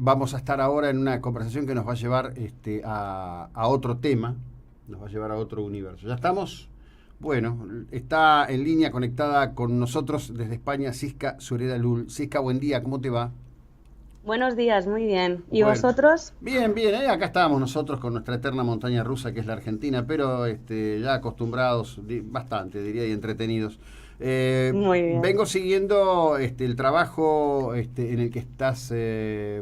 vamos a estar ahora en una conversación que nos va a llevar a otro tema, nos va a llevar a otro universo. ¿Ya estamos? Bueno, está en línea conectada con nosotros desde España Sisca Sureda Lul. Sisca, buen día, ¿cómo te va? Buenos días, muy bien. ¿Y Bueno, vosotros? bien, bien, acá estábamos nosotros con nuestra eterna montaña rusa que es la Argentina, pero ya acostumbrados, bastante diría, y entretenidos. Muy bien. Vengo siguiendo el trabajo en el que estás,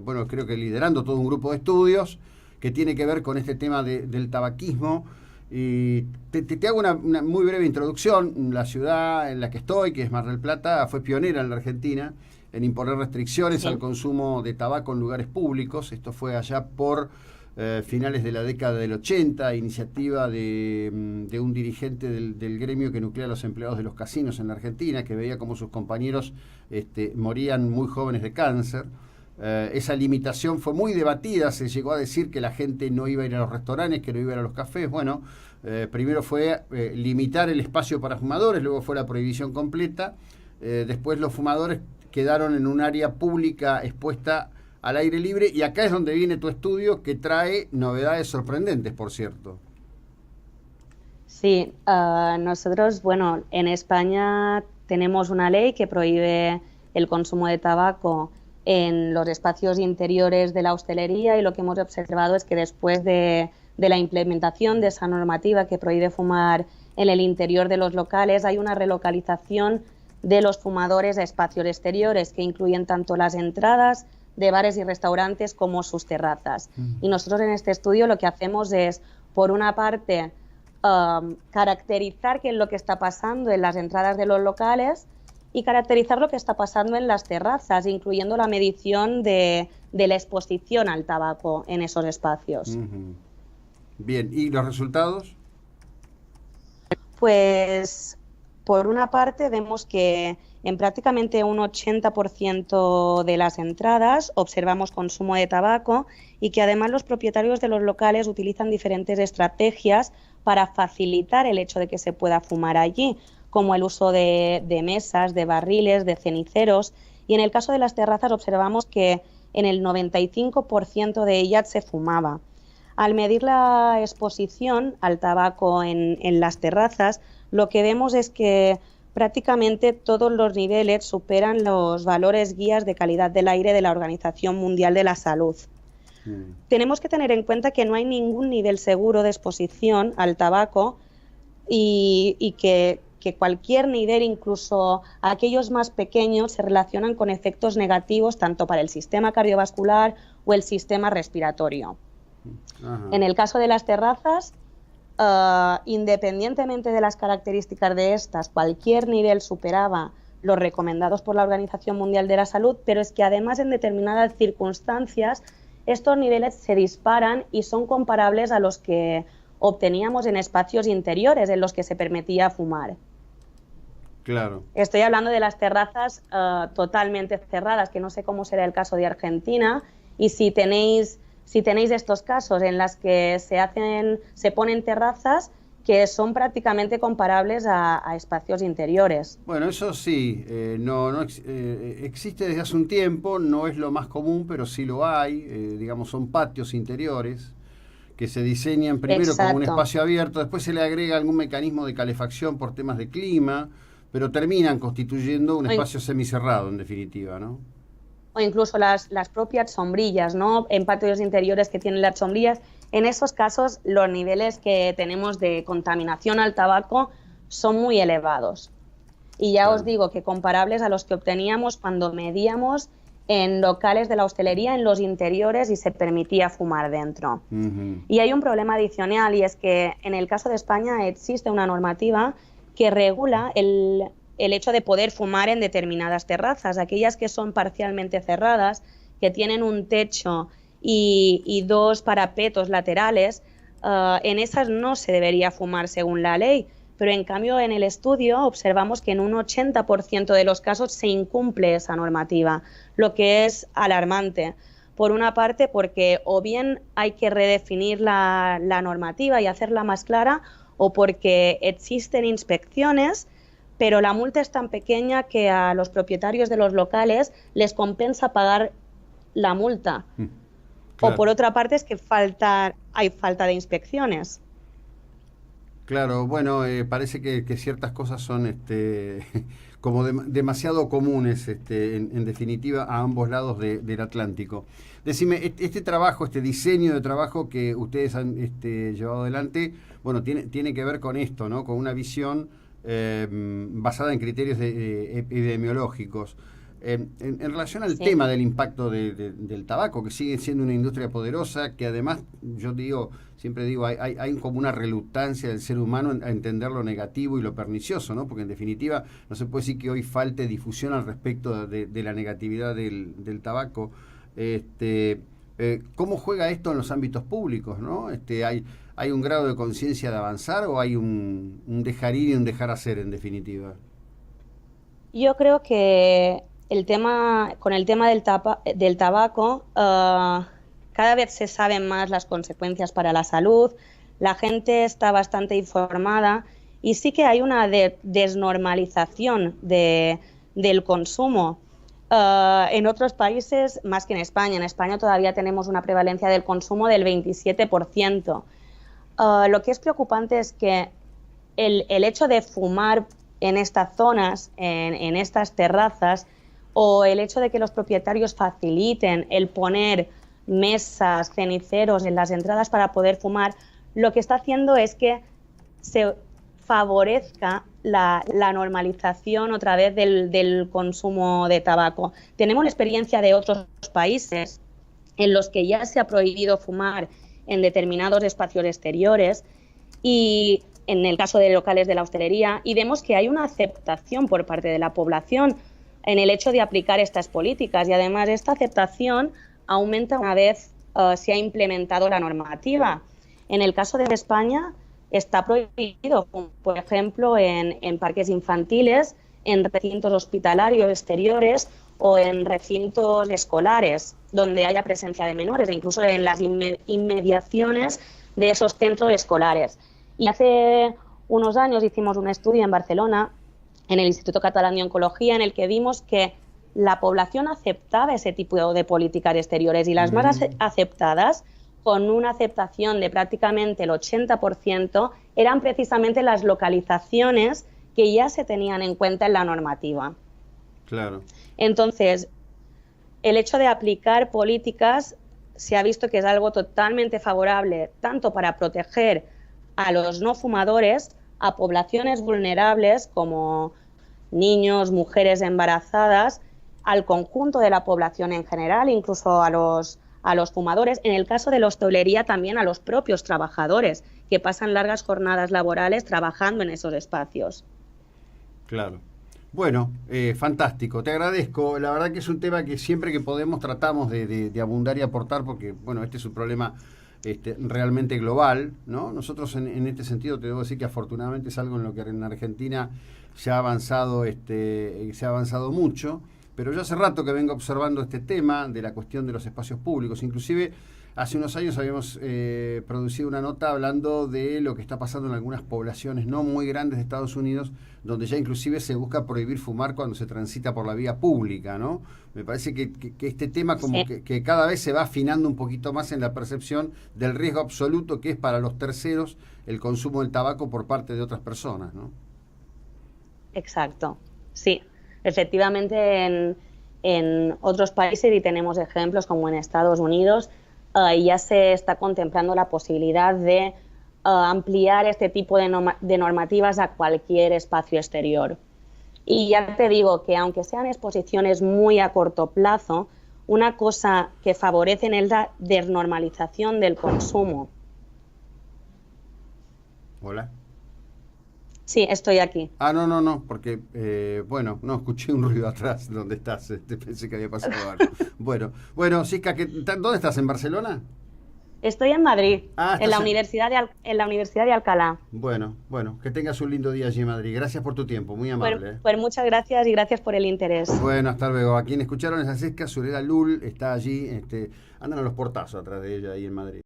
bueno, creo que liderando todo un grupo de estudios que tiene que ver con este tema del tabaquismo. Y te hago una muy breve introducción. La ciudad en la que estoy, que es Mar del Plata, fue pionera en la Argentina en imponer restricciones al Sí. consumo de tabaco en lugares públicos. Esto fue allá por finales de la década del 80, iniciativa de un dirigente del gremio que nuclea a los empleados de los casinos en la Argentina, que veía como sus compañeros morían muy jóvenes de cáncer. Esa limitación fue muy debatida, se llegó a decir que la gente no iba a ir a los restaurantes, que no iba a ir a los cafés. Bueno, primero fue limitar el espacio para fumadores, luego fue la prohibición completa. Después los fumadores quedaron en un área pública expuesta al aire libre, y acá es donde viene tu estudio, que trae novedades sorprendentes, por cierto. Sí, nosotros, bueno, en España tenemos una ley que prohíbe el consumo de tabaco en los espacios interiores de la hostelería, y lo que hemos observado es que después de la implementación de esa normativa que prohíbe fumar en el interior de los locales, hay una relocalización de los fumadores a espacios exteriores que incluyen tanto las entradas de bares y restaurantes como sus terrazas. Y nosotros en este estudio lo que hacemos es, por una parte, caracterizar qué es lo que está pasando en las entradas de los locales y caracterizar lo que está pasando en las terrazas, incluyendo la medición de la exposición al tabaco en esos espacios. Bien, ¿y los resultados? Pues, por una parte, vemos que en prácticamente un 80% de las entradas observamos consumo de tabaco, y que además los propietarios de los locales utilizan diferentes estrategias para facilitar el hecho de que se pueda fumar allí, como el uso de mesas, de barriles, de ceniceros. Y en el caso de las terrazas observamos que en el 95% de ellas se fumaba. Al medir la exposición al tabaco en las terrazas, lo que vemos es que prácticamente todos los niveles superan los valores guías de calidad del aire de la Organización Mundial de la Salud. Tenemos que tener en cuenta que no hay ningún nivel seguro de exposición al tabaco, y que cualquier nivel, incluso aquellos más pequeños, se relacionan con efectos negativos tanto para el sistema cardiovascular o el sistema respiratorio. Ajá. En el caso de las terrazas, independientemente de las características de estas, cualquier nivel superaba los recomendados por la Organización Mundial de la Salud, pero es que además en determinadas circunstancias estos niveles se disparan y son comparables a los que obteníamos en espacios interiores en los que se permitía fumar. Claro. Estoy hablando de las terrazas totalmente cerradas, que no sé cómo será el caso de Argentina, y si tenéis estos casos en las que se ponen terrazas que son prácticamente comparables a espacios interiores. Bueno, eso sí, existe desde hace un tiempo, no es lo más común, pero sí lo hay. Digamos, son patios interiores que se diseñan primero como un Exacto. espacio abierto, después se le agrega algún mecanismo de calefacción por temas de clima, pero terminan constituyendo un O, in- espacio semicerrado, en definitiva, ¿no? o incluso las propias sombrillas, ¿no? En patios interiores que tienen las sombrillas. En esos casos, los niveles que tenemos de contaminación al tabaco son muy elevados. Y ya os Claro. digo que comparables a los que obteníamos cuando medíamos en locales de la hostelería, en los interiores, y se permitía fumar dentro. Ujú. Y hay un problema adicional, y es que en el caso de España existe una normativa que regula el hecho de poder fumar en determinadas terrazas, aquellas que son parcialmente cerradas, que tienen un techo y dos parapetos laterales. En esas no se debería fumar según la ley, pero en cambio en el estudio observamos que en un 80% de los casos se incumple esa normativa, lo que es alarmante. Por una parte, porque o bien hay que redefinir la normativa y hacerla más clara, o porque existen inspecciones, pero la multa es tan pequeña que a los propietarios de los locales les compensa pagar la multa. O Claro. por otra parte es que hay falta de inspecciones. Claro, bueno, parece que ciertas cosas son como demasiado comunes, en definitiva, a ambos lados del Atlántico. Decime, este trabajo, este diseño de trabajo que ustedes han llevado adelante, bueno, tiene que ver con esto, ¿no? Con una visión basada en criterios epidemiológicos. En relación al Sí. tema del impacto del tabaco, que sigue siendo una industria poderosa, que además, siempre digo, hay como una reluctancia del ser humano a entender lo negativo y lo pernicioso, ¿no? Porque en definitiva no se puede decir que hoy falte difusión al respecto de la negatividad del tabaco. ¿Cómo juega esto en los ámbitos públicos, ¿no? ¿Hay un grado de conciencia de avanzar o hay un dejar ir y un dejar hacer en definitiva? Yo creo que con el tema del tabaco, cada vez se saben más las consecuencias para la salud, la gente está bastante informada y sí que hay una desnormalización del consumo. En otros países, más que en España todavía tenemos una prevalencia del consumo del 27%. Lo que es preocupante es que el hecho de fumar en estas zonas, en estas terrazas, o el hecho de que los propietarios faciliten el poner mesas, ceniceros en las entradas para poder fumar, lo que está haciendo es que se favorezca la normalización otra vez del consumo de tabaco. Tenemos la experiencia de otros países en los que ya se ha prohibido fumar en determinados espacios exteriores y en el caso de locales de la hostelería, y vemos que hay una aceptación por parte de la población en el hecho de aplicar estas políticas y además esta aceptación aumenta una vez se ha implementado la normativa. En el caso de España está prohibido, por ejemplo, en parques infantiles, en recintos hospitalarios exteriores o en recintos escolares donde haya presencia de menores e incluso en las inmediaciones de esos centros escolares. Y hace unos años hicimos un estudio en Barcelona, en el Instituto Catalán de Oncología, en el que vimos que la población aceptaba ese tipo de políticas exteriores y las más aceptadas, con una aceptación de prácticamente el 80%, eran precisamente las localizaciones que ya se tenían en cuenta en la normativa. Claro. Entonces, el hecho de aplicar políticas se ha visto que es algo totalmente favorable, tanto para proteger a los no fumadores, a poblaciones vulnerables como niños, mujeres embarazadas, al conjunto de la población en general, incluso a los fumadores. En el caso de la hostelería también a los propios trabajadores que pasan largas jornadas laborales trabajando en esos espacios. Claro. Bueno, fantástico, te agradezco. La verdad que es un tema que siempre que podemos tratamos de abundar y aportar porque, bueno, este es un problema realmente global, ¿no? Nosotros en este sentido te debo decir que afortunadamente es algo en lo que en Argentina se ha avanzado, se ha avanzado mucho, pero yo hace rato que vengo observando este tema de la cuestión de los espacios públicos. Inclusive hace unos años habíamos producido una nota hablando de lo que está pasando en algunas poblaciones no muy grandes de Estados Unidos, donde ya inclusive se busca prohibir fumar cuando se transita por la vía pública, ¿no? Me parece que este tema como Sí. que cada vez se va afinando un poquito más en la percepción del riesgo absoluto que es para los terceros el consumo del tabaco por parte de otras personas, ¿no? Exacto, sí. Efectivamente, en otros países, y tenemos ejemplos como en Estados Unidos, ya se está contemplando la posibilidad de ampliar este tipo de normativas a cualquier espacio exterior. Y ya te digo que aunque sean exposiciones muy a corto plazo, una cosa que favorece en la desnormalización del consumo. Hola. Sí, estoy aquí. No, porque, bueno, no, escuché un ruido atrás donde estás, pensé que había pasado algo. Bueno, Sisca, ¿dónde estás? ¿En Barcelona? Estoy en Madrid, Ah, en la estás Universidad de Alcalá. Bueno, que tengas un lindo día allí en Madrid. Gracias por tu tiempo, muy amable. Pues muchas gracias y gracias por el interés. Bueno, hasta luego. A quien escucharon es a Sisca Sureda Lul, está allí, andan a los portazos atrás de ella ahí en Madrid.